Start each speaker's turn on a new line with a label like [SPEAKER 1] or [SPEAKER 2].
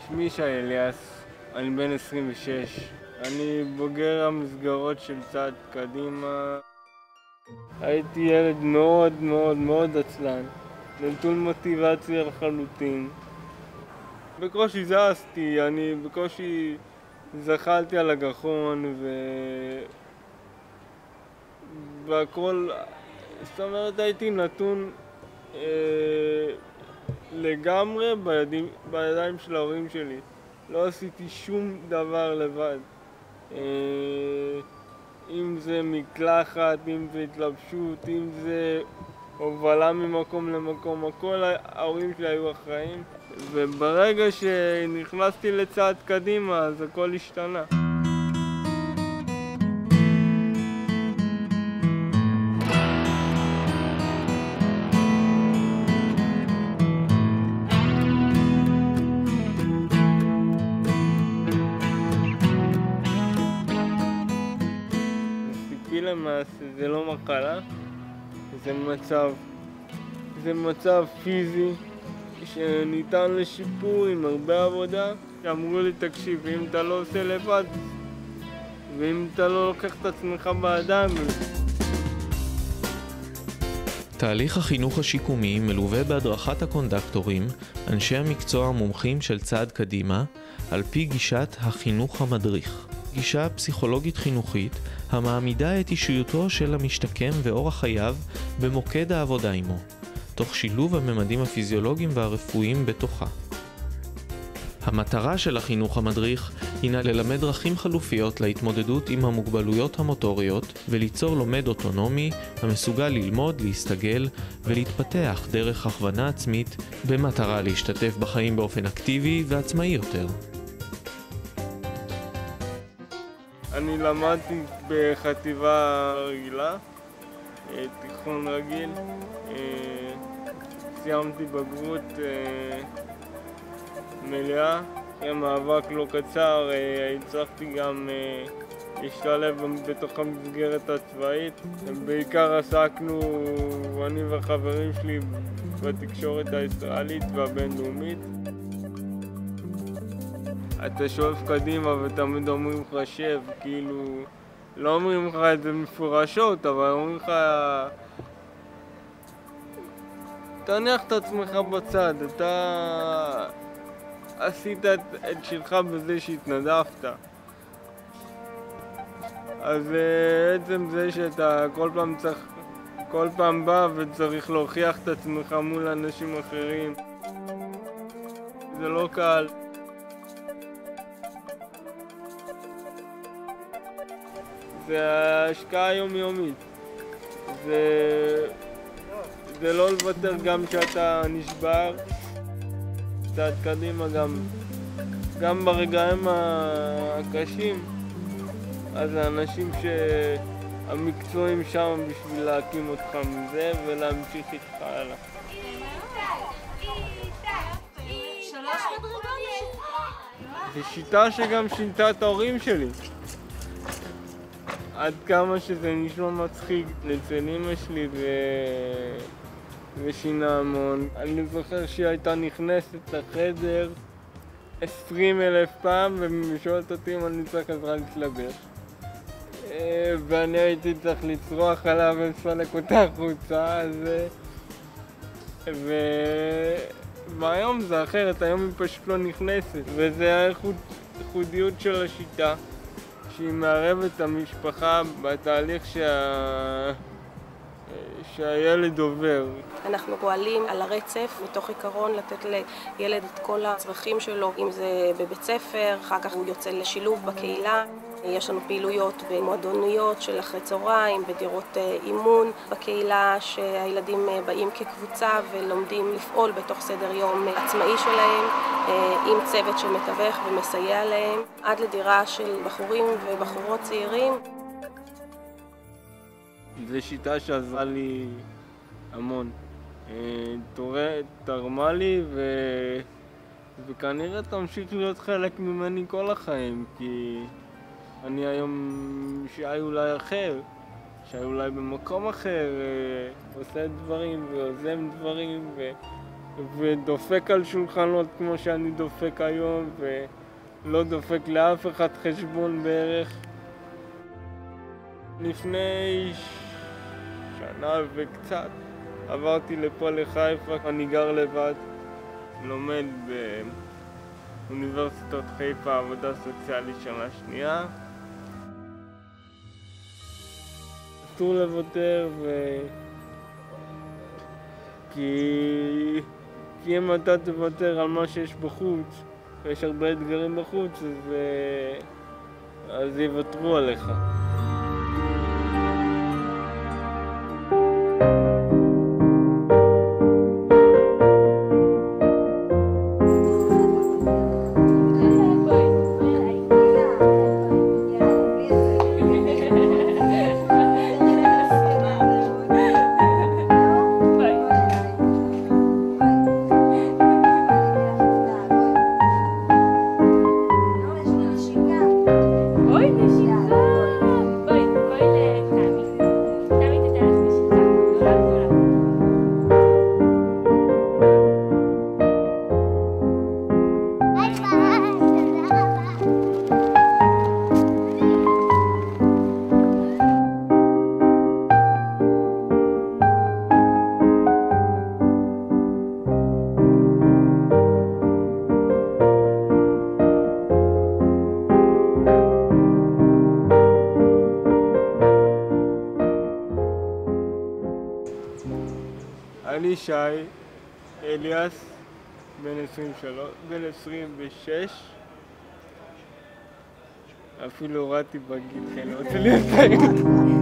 [SPEAKER 1] שמי שי אליאס, אני בן 26. אני בוגר המסגרות של צעד קדימה. הייתי ילד מאוד מאוד מאוד עצלן, נטול מוטיבציה לחלוטין. בקושי זזתי, אני בקושי זחלתי על הגחון והכל, זאת אומרת הייתי נתון לגמרי בידיים של ההורים שלי. לא עשיתי שום דבר לבד. אם זה מקלחת, אם זה התלבשות, אם זה הובלה ממקום למקום, הכל ההורים שלי היו אחראים. וברגע שנכנסתי לצעד קדימה, אז הכל השתנה. למעשה זה לא מחלה, זה מצב פיזי שניתן לשיפור עם הרבה עבודה. אמרו לי, תקשיב, אם אתה לא עושה לבד ואם אתה לא לוקח את עצמך בידיים.
[SPEAKER 2] תהליך החינוך השיקומי מלווה בהדרכת הקונדקטורים, אנשי המקצוע המומחים של צעד קדימה, על פי גישת החינוך המדריך. גישה פסיכולוגית חינוכית המעמידה את אישיותו של המשתקם ואורח חייו במוקד העבודה עמו, תוך שילוב הממדים הפיזיולוגיים והרפואיים בתוכה. המטרה של החינוך המדריך הינה ללמד דרכים חלופיות להתמודדות עם המוגבלויות המוטוריות וליצור לומד אוטונומי המסוגל ללמוד, להסתגל ולהתפתח דרך הכוונה עצמית במטרה להשתתף בחיים באופן אקטיבי ועצמאי יותר.
[SPEAKER 1] אני למדתי בחטיבה רגילה, תיכון רגיל, סיימתי בגרות מלאה, אחרי מאבק לא קצר הצלחתי גם להשתלב בתוך המסגרת הצבאית. בעיקר עסקנו, אני והחברים שלי, בתקשורת הישראלית והבינלאומית. אתה שואף קדימה ותמיד אומרים לך שב, כאילו לא אומרים לך את זה מפורשות, אבל אומרים לך תניח את עצמך בצד, אתה עשית את שלך בזה שהתנדבת. אז עצם זה שאתה כל פעם בא וצריך להוכיח את עצמך מול אנשים אחרים, זה לא קל. זה ההשקעה היומיומית. זה לא לוותר גם כשאתה נשבר. צעד קדימה גם ברגעים הקשים. אז האנשים שהמקצועים שם בשביל להקים אותך מזה ולהמשיך איתך הלאה. זו שיטה שגם שינתה את ההורים שלי. עד כמה שזה נשמע מצחיק, אצל אמא שלי ושינה המון. אני זוכר שהיא הייתה נכנסת לחדר 20,000 פעם ושואלת אותי אם אני צריך עזרה להתלבש. ואני הייתי צריך לצרוח עליו ולסלק אותה החוצה. והיום זה אחרת, היום היא פשוט לא נכנסת. וזה הייחודיות של השיטה. שהיא מערבת את המשפחה בתהליך שהילד עובר.
[SPEAKER 3] אנחנו פועלים על הרצף מתוך עיקרון לתת לילד את כל הצרכים שלו, אם זה בבית ספר, אחר כך הוא יוצא לשילוב בקהילה. יש לנו פעילויות במועדוניות של אחרי צהריים, בדירות אימון בקהילה, שהילדים באים כקבוצה ולומדים לפעול בתוך סדר יום עצמאי שלהם, עם צוות שמתווך ומסייע להם, עד לדירה של בחורים ובחורות צעירים.
[SPEAKER 1] זו שיטה שעזרה לי המון. תרמה לי וכנראה תמשיך להיות חלק ממני כל החיים, כי אני היום שי אולי אחר, שי אולי במקום אחר, עושה דברים ויוזם דברים ודופק על שולחנות כמו שאני דופק היום, ולא דופק לאף אחד חשבון בערך. לפני שנה וקצת עברתי לפה לחיפה, אני גר לבד, לומד באוניברסיטת חיפה עבודה סוציאלית שנה שנייה. אסור לוותר, כי אם אתה תוותר על מה שיש בחוץ, ויש הרבה אתגרים בחוץ, אז יוותרו עליך. אני שי אליאס, בן 26, אפילו הורדתי בגיל, כן, לא רוצה להיות